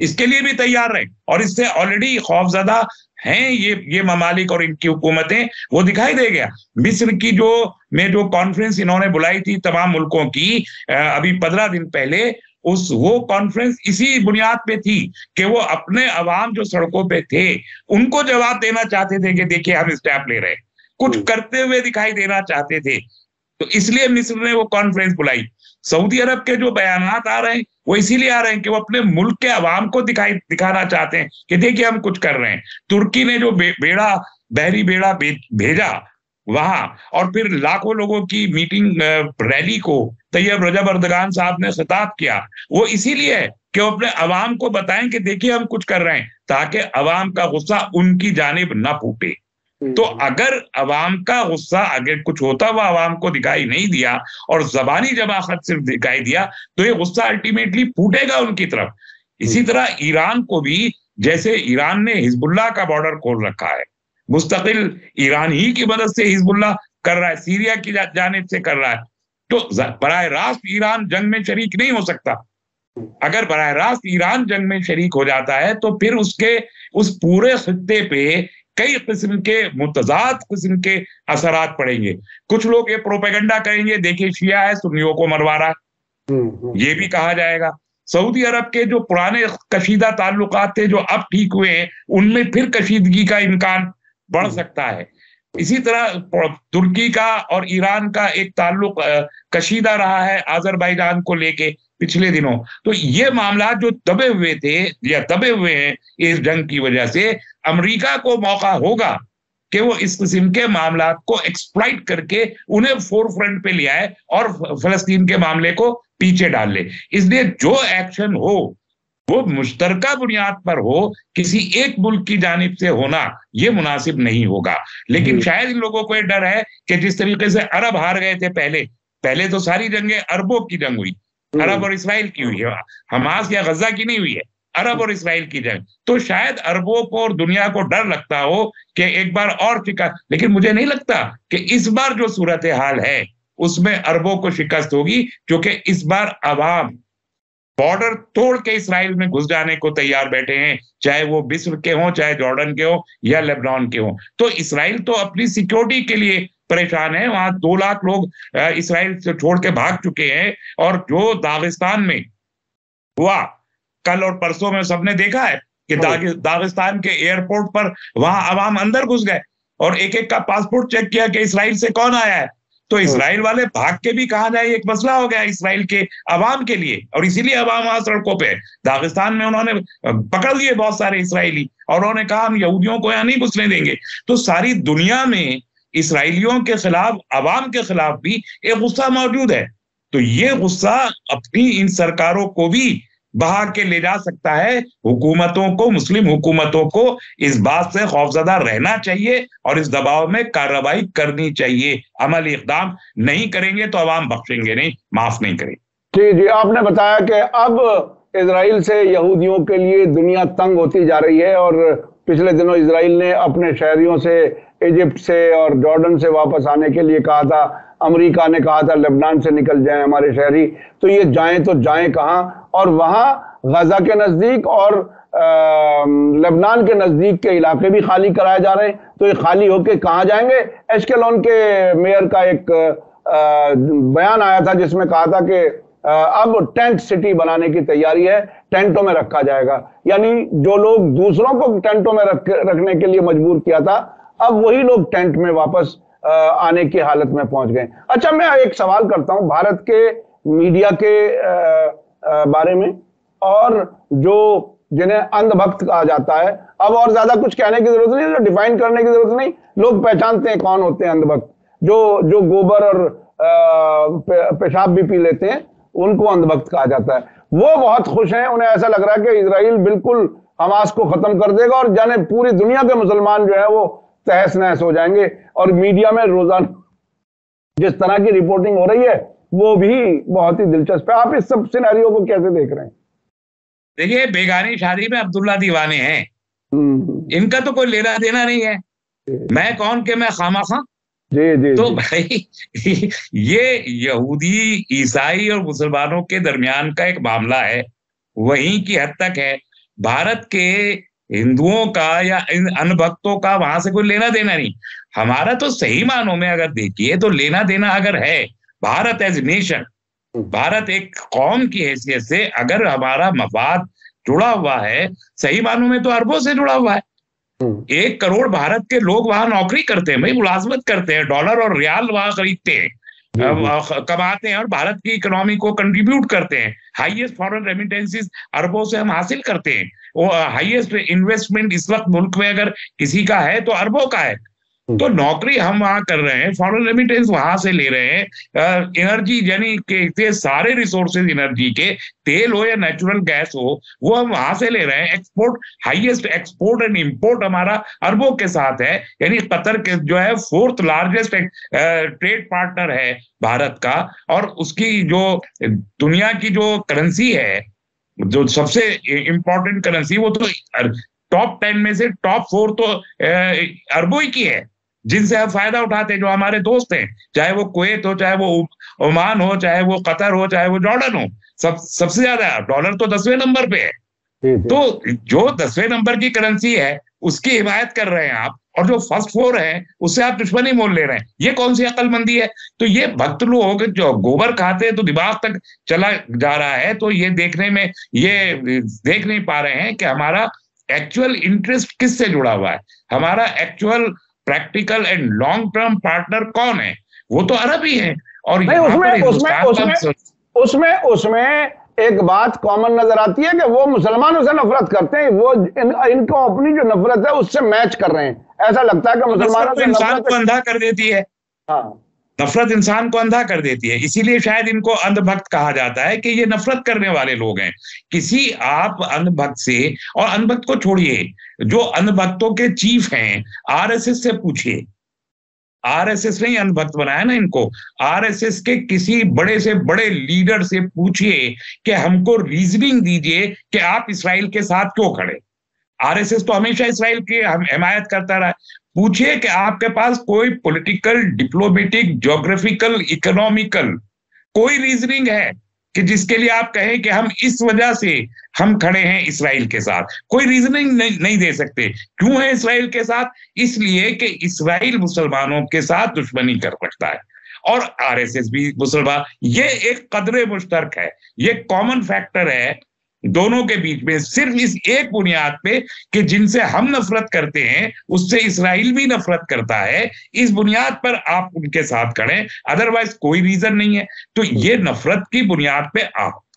इसके लिए भी तैयार रहे। और इससे ऑलरेडी खौफजदा हैं ये ममालिक और इनकी हुकूमतें, वो दिखाई दे गया। मिस्र की जो कॉन्फ्रेंस इन्होंने बुलाई थी तमाम मुल्कों की अभी 15 दिन पहले, वो कॉन्फ्रेंस इसी बुनियाद पे थी कि वो अपने अवाम जो सड़कों पे थे उनको जवाब देना चाहते थे कि देखिए हम स्टेप ले रहे हैं, कुछ करते हुए दिखाई देना चाहते थे। तो इसलिए मिस्र ने वो कॉन्फ्रेंस बुलाई। सऊदी अरब के जो बयानात आ रहे हैं वो इसीलिए आ रहे हैं कि वो अपने मुल्क के अवाम को दिखाना चाहते हैं कि देखिए हम कुछ कर रहे हैं। तुर्की ने जो बहरी बेड़ा भेजा वहां, और फिर लाखों लोगों की मीटिंग रैली को तैयब रजब अर्दगान साहब ने खिताब किया, वो इसीलिए है कि वो अपने अवाम को बताएं कि देखिए हम कुछ कर रहे हैं, ताकि अवाम का गुस्सा उनकी जानिब ना फूटे। तो अगर अवाम का गुस्सा अगर कुछ होता हुआ अवाम को दिखाई नहीं दिया और जबानी जमाखत सिर्फ दिखाई दिया, तो ये गुस्सा अल्टीमेटली फूटेगा उनकी तरफ। इसी तरह ईरान को भी, जैसे ईरान ने हिजबुल्लाह का बॉर्डर खोल रखा है, मुस्तकिल ईरान ही की मदद से हिजबुल्लाह कर रहा है, सीरिया की जानिब से कर रहा है, तो बराह रास्त ईरान जंग में शरीक नहीं हो सकता। अगर बराह रास्त ईरान जंग में शरीक हो जाता है तो फिर उसके उस पूरे खित्ते पे कई किस्म के मुतजाद किस्म के असरात पड़ेंगे। कुछ लोग ये प्रोपेगेंडा करेंगे, देखिए शिया है, सुन्नियों को मरवा रहा है, ये भी कहा जाएगा। सऊदी अरब के जो पुराने कशीदा ताल्लुकात थे जो अब ठीक हुए हैं, उनमें फिर कशीदगी का इम्कान बढ़ सकता है। इसी तरह तुर्की का और ईरान का एक ताल्लुक कशीदा रहा है अजरबैजान को लेके पिछले दिनों। तो ये मामला जो दबे हुए थे या दबे हुए हैं इस जंग की वजह से, अमेरिका को मौका होगा कि वो इस किस्म के मामला को एक्सप्लॉइट करके उन्हें फोरफ्रंट पे ले आए और फलस्तीन के मामले को पीछे डाल ले। इसलिए जो एक्शन हो वो मुश्तरका बुनियाद पर हो, किसी एक मुल्क की जानिब से होना ये मुनासिब नहीं होगा। लेकिन शायद इन लोगों को ये डर है कि जिस तरीके से अरब हार गए थे पहले तो सारी जंगें अरबों की जंग हुई, अरब और इसराइल की हुई है, हमास या गजा की नहीं हुई है, अरब और इसराइल की जंग। तो शायद अरबों को और दुनिया को डर लगता हो कि एक बार और शिकस्त, लेकिन मुझे नहीं लगता कि इस बार जो सूरत हाल है उसमें अरबों को शिकस्त होगी, क्योंकि इस बार अवाम बॉर्डर तोड़ के इसराइल में घुस जाने को तैयार बैठे हैं, चाहे वो मिस्र के हों, चाहे जॉर्डन के हों या लेबनान के हों। तो इसराइल तो अपनी सिक्योरिटी के लिए परेशान है। वहां 2 लाख लोग इसराइल से छोड़ के भाग चुके हैं, और जो दागिस्तान में हुआ कल और परसों में सबने देखा है कि दागिस्तान के एयरपोर्ट पर वहां अवाम अंदर घुस गए और एक एक का पासपोर्ट चेक किया कि इसराइल से कौन आया है। तो इसराइल वाले भाग के भी कहा जाए एक मसला हो गया इसराइल के अवाम के लिए, और इसीलिए अवाम वहां सड़कों पे। दागिस्तान में उन्होंने पकड़ लिए बहुत सारे इसराइली और उन्होंने कहा हम यहूदियों को यहाँ नहीं घुसने देंगे। तो सारी दुनिया में इसराइलियों के खिलाफ, अवाम के खिलाफ भी एक गुस्सा मौजूद है। तो ये गुस्सा अपनी इन सरकारों को भी बहा के ले जा सकता है। हुकूमतों को, मुस्लिम हुकूमतों को इस बात से खौफजदा रहना चाहिए और इस दबाव में कार्रवाई करनी चाहिए। अमली इक़दाम नहीं करेंगे तो अवाम बख्शेंगे नहीं, माफ नहीं करेंगे। जी जी, आपने बताया कि अब इजराइल से यहूदियों के लिए दुनिया तंग होती जा रही है, और पिछले दिनों इजराइल ने अपने शहरियों से इजिप्ट से और जॉर्डन से वापस आने के लिए कहा था। अमेरिका ने कहा था लेबनान से निकल जाएं हमारे शहरी। तो ये जाएं तो जाएं कहां? और वहां गजा के नजदीक और लेबनान के नजदीक के इलाके भी खाली कराए जा रहे हैं। तो ये खाली होके कहां जाएंगे? एश्केलोन के मेयर का एक बयान आया था जिसमें कहा था कि अब टेंट सिटी बनाने की तैयारी है, टेंटों में रखा जाएगा। यानी जो लोग दूसरों को टेंटों में रखने के लिए मजबूर किया था, अब वही लोग टेंट में वापस आने की हालत में पहुंच गए। अच्छा, मैं एक सवाल करता हूं भारत के मीडिया के बारे में, और जो जिन्हें अंधभक्त कहा जाता है। अब और ज्यादा कुछ कहने की जरूरत नहीं, डिफाइन करने की जरूरत नहीं, लोग पहचानते हैं कौन होते हैं अंधभक्त। जो गोबर और पेशाब भी पी लेते हैं, उनको अंधभक्त कहा जाता है। वो बहुत खुश हैं, उन्हें ऐसा लग रहा है कि इजराइल बिल्कुल हमास को खत्म कर देगा और जाने पूरी दुनिया के मुसलमान जो है वो तहस नहस हो जाएंगे। और मीडिया में रोजाना जिस तरह की रिपोर्टिंग हो रही है वो भी बहुत ही दिलचस्प है। आप इस सब सिनेरियो को कैसे देख रहे हैं? देखिए, बेगानी शादी में अब्दुल्ला दीवाने हैं, इनका तो कोई लेना देना नहीं है। मैं कौन के मैं खामा खां। जी जी तो जी। भाई ये यहूदी, ईसाई और मुसलमानों के दरमियान का एक मामला है, वहीं की हद तक है। भारत के हिंदुओं का या इन अनभक्तों का वहां से कोई लेना देना नहीं। हमारा तो सही मानों में अगर देखिए तो लेना देना अगर है, भारत एज नेशन, भारत एक कौम की हैसियत से अगर हमारा मफाद जुड़ा हुआ है, सही मानों में तो अरबों से जुड़ा हुआ है। 1 करोड़ भारत के लोग वहां नौकरी करते हैं, भाई मुलाजमत करते हैं, डॉलर और रियाल वहां खरीदते हैं, कमाते हैं और भारत की इकोनॉमी को कंट्रीब्यूट करते हैं। हाईएस्ट फॉरेन रेमिटेंसेस अरबों से हम हासिल करते हैं। वो हाईएस्ट इन्वेस्टमेंट इस वक्त मुल्क में अगर किसी का है तो अरबों का है। तो नौकरी हम वहां कर रहे हैं, फॉरेन रेमिटेंस वहां से ले रहे हैं, एनर्जी यानी के सारे रिसोर्सेज एनर्जी के, तेल हो या नेचुरल गैस हो, वो हम वहां से ले रहे हैं। Export, highest export and import हमारा अरबों के साथ है। यानी कतर के जो है 4th लार्जेस्ट ट्रेड पार्टनर है भारत का, और उसकी जो दुनिया की जो करेंसी है, जो सबसे इंपॉर्टेंट करेंसी, वो तो टॉप 10 में से टॉप 4 तो अरबों की है, जिनसे हम फायदा उठाते हैं, जो हमारे दोस्त हैं, चाहे वो कुवैत हो, चाहे वो ओमान हो, चाहे वो कतर हो, चाहे वो जॉर्डन हो। सबसे ज्यादा डॉलर तो 10वें नंबर पे है। तो जो 10वें नंबर की करेंसी है उसकी हिमायत कर रहे हैं आप, और जो फर्स्ट 4 है उससे आप दुश्मनी मोल ले रहे हैं। ये कौन सी अक्लमंदी है? तो ये भक्त लोग जो गोबर खाते हैं तो दिमाग तक चला जा रहा है। तो ये देखने में, ये देख नहीं पा रहे हैं कि हमारा एक्चुअल इंटरेस्ट किससे जुड़ा हुआ है, हमारा actual practical and long term partner कौन है? वो तो अरब ही है। और उसमें एक बात कॉमन नजर आती है कि वो मुसलमानों से नफरत करते हैं। वो इनको अपनी जो नफरत है उससे मैच कर रहे हैं। ऐसा लगता है कि मुसलमानों से इंसान को अंधा कर देती है। हाँ, नफरत इंसान को अंधा कर देती है, इसीलिए शायद इनको अंधभक्त कहा जाता है कि ये नफरत करने वाले लोग हैं। किसी आप अंधभक्त से, और अंधभक्त को छोड़िए, जो अंधभक्तों के चीफ हैं, आरएसएस से पूछिए। आरएसएस ने ही अंधभक्त बनाया ना इनको। आरएसएस के किसी बड़े से बड़े लीडर से पूछिए कि हमको रीजनिंग दीजिए कि आप इसराइल के साथ क्यों खड़े। आरएसएस तो हमेशा इसराइल की हिमायत करता रहा। पूछिए कि आपके पास कोई पॉलिटिकल, डिप्लोमेटिक, ज्योग्राफिकल, इकोनॉमिकल कोई रीजनिंग है कि जिसके लिए आप कहें कि हम इस वजह से हम खड़े हैं इसराइल के साथ? कोई रीजनिंग नहीं दे सकते। क्यों है इसराइल के साथ? इसलिए कि इसराइल मुसलमानों के साथ दुश्मनी कर रखता है और आरएसएस भी मुसलमान। ये एक कदरे मुश्तरक है, ये कॉमन फैक्टर है दोनों के बीच में, सिर्फ इस एक बुनियाद पे कि जिनसे हम नफरत करते हैं उससे इसराइल भी नफरत करता है, इस बुनियाद पर आप उनके साथ खड़े, अदरवाइज कोई रीजन नहीं है। तो ये नफरत की बुनियाद पे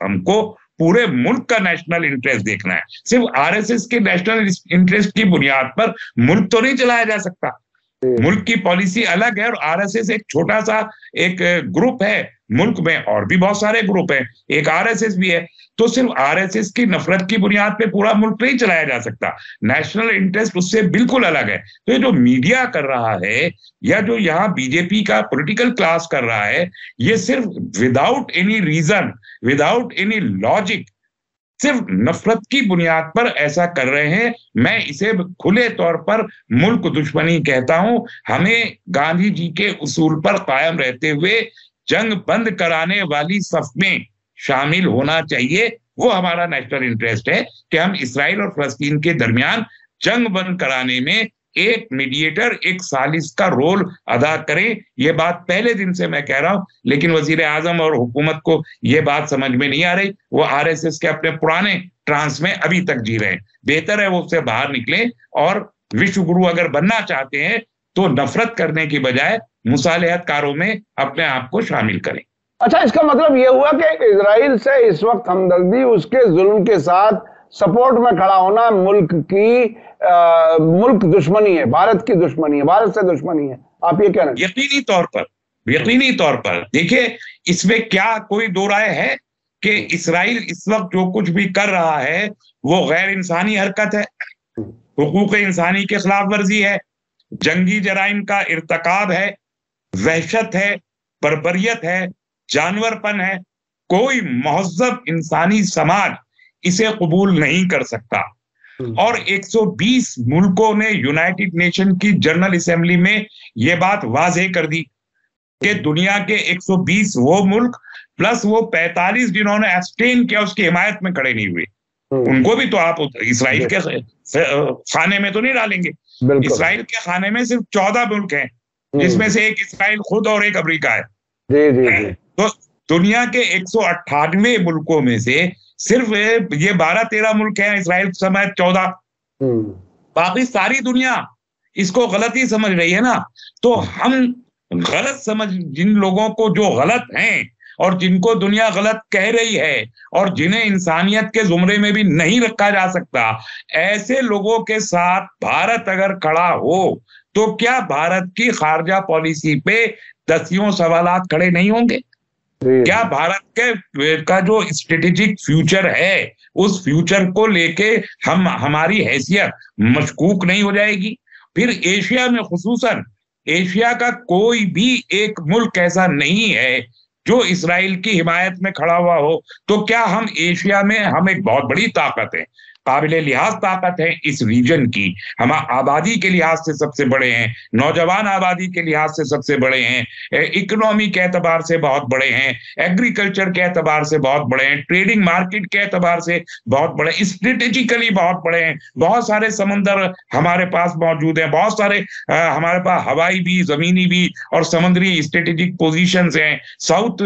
हमको पूरे मुल्क का नेशनल इंटरेस्ट देखना है। सिर्फ आरएसएस के नेशनल इंटरेस्ट की बुनियाद पर मुल्क तो नहीं चलाया जा सकता। मुल्क की पॉलिसी अलग है और आरएसएस एक छोटा सा एक ग्रुप है। मुल्क में और भी बहुत सारे ग्रुप हैं, एक आरएसएस भी है। तो सिर्फ आरएसएस की नफरत की बुनियाद पे पूरा मुल्क नहीं चलाया जा सकता। नेशनल इंटरेस्ट उससे बिल्कुल अलग है। तो ये जो मीडिया कर रहा है या जो यहाँ बीजेपी का पॉलिटिकल क्लास कर रहा है, ये सिर्फ without any reason, without any logic, सिर्फ नफरत की बुनियाद पर ऐसा कर रहे हैं। मैं इसे खुले तौर पर मुल्क दुश्मनी कहता हूं। हमें गांधी जी के उसूल पर कायम रहते हुए जंग बंद कराने वाली सफ में शामिल होना चाहिए। वो हमारा नेशनल इंटरेस्ट है कि हम इसराइल और फलस्तीन के दरमियान जंग बंद कराने में एक मीडिएटर, एक सालिस का रोल अदा करें। ये बात पहले दिन से मैं कह रहा हूं, लेकिन वजीर आजम और हुकूमत को ये बात समझ में नहीं आ रही। वो आरएसएस के अपने पुराने ट्रांस में अभी तक जी रहे हैं। बेहतर है वो उससे बाहर निकले और विश्व गुरु अगर बनना चाहते हैं तो नफरत करने की बजाय मुसालहतकारों में अपने आप को शामिल करें। अच्छा, इसका मतलब यह हुआ कि इजराइल से इस वक्त हमदर्दी, उसके जुल्म के साथ सपोर्ट में खड़ा होना मुल्क मुल्क दुश्मनी है, भारत की दुश्मनी है, भारत से दुश्मनी है। आप ये कह रहे हैं? यकीनी तौर पर देखिए, इसमें क्या कोई दो राय है कि इसराइल इस वक्त जो कुछ भी कर रहा है वो गैर इंसानी हरकत है, हुकूक इंसानी के खिलाफ वर्जी है, जंगी जराइम का इर्तकाब है, वहशत है, बर्बरियत है, जानवरपन है। कोई महज़्ज़ब इंसानी समाज इसे कबूल नहीं कर सकता। और 120 मुल्कों ने यूनाइटेड नेशन की जनरल असेंबली में यह बात वाज़ेह कर दी कि दुनिया के 120 वो मुल्क प्लस वो 45 जिन्होंने एब्सटेन किया उसकी हिमायत में खड़े नहीं हुए, उनको भी तो आप इसराइल के खाने में तो नहीं डालेंगे। इसराइल के खाने में सिर्फ 14 मुल्क हैं, जिसमें से एक इसराइल खुद और एक अमेरिका है। तो दुनिया के 198 मुल्कों में से सिर्फ ये 12-13 मुल्क हैं, इसराइल समेत 14। बाकी सारी दुनिया इसको गलत ही समझ रही है ना। तो हम गलत समझ, जिन लोगों को जो गलत हैं और जिनको दुनिया गलत कह रही है और जिन्हें इंसानियत के जुमरे में भी नहीं रखा जा सकता, ऐसे लोगों के साथ भारत अगर खड़ा हो तो क्या भारत की खारजा पॉलिसी पे दसियों सवालात खड़े नहीं होंगे? क्या भारत का जो स्ट्रेटेजिक फ्यूचर है उस फ्यूचर को लेके हमारी हैसियत मशकूक नहीं हो जाएगी? फिर एशिया में, खुसूसन एशिया का कोई भी एक मुल्क ऐसा नहीं है जो इसराइल की हिमायत में खड़ा हुआ हो। तो क्या हम एशिया में, हम एक बहुत बड़ी ताकत है, काबिले लिहाज ताकत है इस रीजन की। हम आबादी के लिहाज से सबसे बड़े हैं, नौजवान आबादी के लिहाज से सबसे बड़े हैं, इकोनॉमी के एतबार से बहुत बड़े हैं, एग्रीकल्चर के एतबार से बहुत बड़े हैं, ट्रेडिंग मार्केट के एतबार से बहुत बड़े, स्ट्रेटेजिकली बहुत बड़े हैं। बहुत सारे समंदर हमारे पास मौजूद हैं, बहुत सारे हमारे पास हवाई भी, जमीनी भी और समुद्री स्ट्रेटेजिक पोजीशंस हैं। साउथ,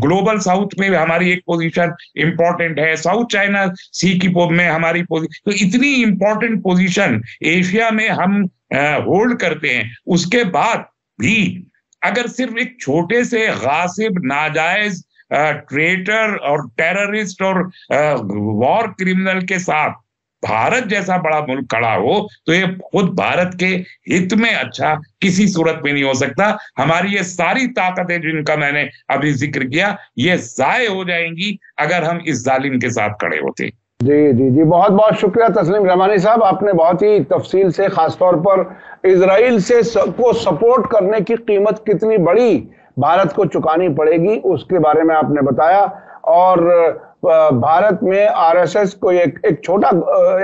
ग्लोबल साउथ में हमारी एक पोजीशन इंपॉर्टेंट है, साउथ चाइना सी में हमारी पोजीशन। तो इतनी इंपॉर्टेंट पोजीशन एशिया में हम होल्ड करते हैं। उसके बाद भी अगर सिर्फ एक छोटे से गासिब, नाजायज ट्रेटर और टेररिस्ट और वॉर क्रिमिनल के साथ भारत जैसा बड़ा मुल्क खड़ा हो तो ये खुद भारत के हित में अच्छा किसी सूरत में नहीं हो सकता। हमारी ये सारी ताकतें जिनका मैंने अभी जिक्र किया, ये जाये हो जाएंगी अगर हम इस जालिम के साथ खड़े होते। जी जी जी, बहुत बहुत शुक्रिया तस्लीम रहमानी साहब। आपने बहुत ही तफसील से, खासतौर पर इजराइल से को सपोर्ट करने की कीमत कितनी बड़ी भारत को चुकानी पड़ेगी उसके बारे में आपने बताया। और भारत में आरएसएस को एक छोटा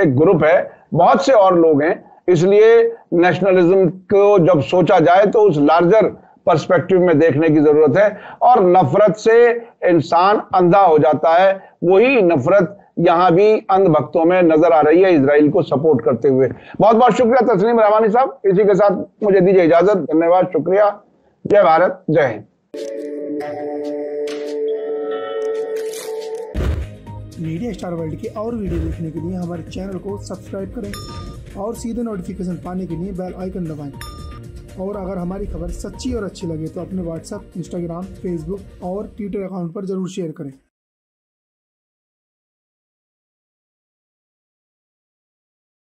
एक ग्रुप है, बहुत से और लोग हैं, इसलिए नेशनलिज्म को जब सोचा जाए तो उस लार्जर पर्सपेक्टिव में देखने की जरूरत है। और नफरत से इंसान अंधा हो जाता है, वही नफरत यहां भी अंधभक्तों में नजर आ रही है इजराइल को सपोर्ट करते हुए। बहुत बहुत शुक्रिया तस्लीम रहमानी साहब, इसी के साथ मुझे दीजिए इजाजत। धन्यवाद, शुक्रिया। जय भारत, जय हिंद। मीडिया स्टार वर्ल्ड के और वीडियो देखने के लिए हमारे चैनल को सब्सक्राइब करें और सीधे नोटिफिकेशन पाने के लिए बेल आइकन दबाएं। और अगर हमारी खबर सच्ची और अच्छी लगे तो अपने व्हाट्सएप, इंस्टाग्राम, फेसबुक और ट्विटर अकाउंट पर जरूर शेयर करें।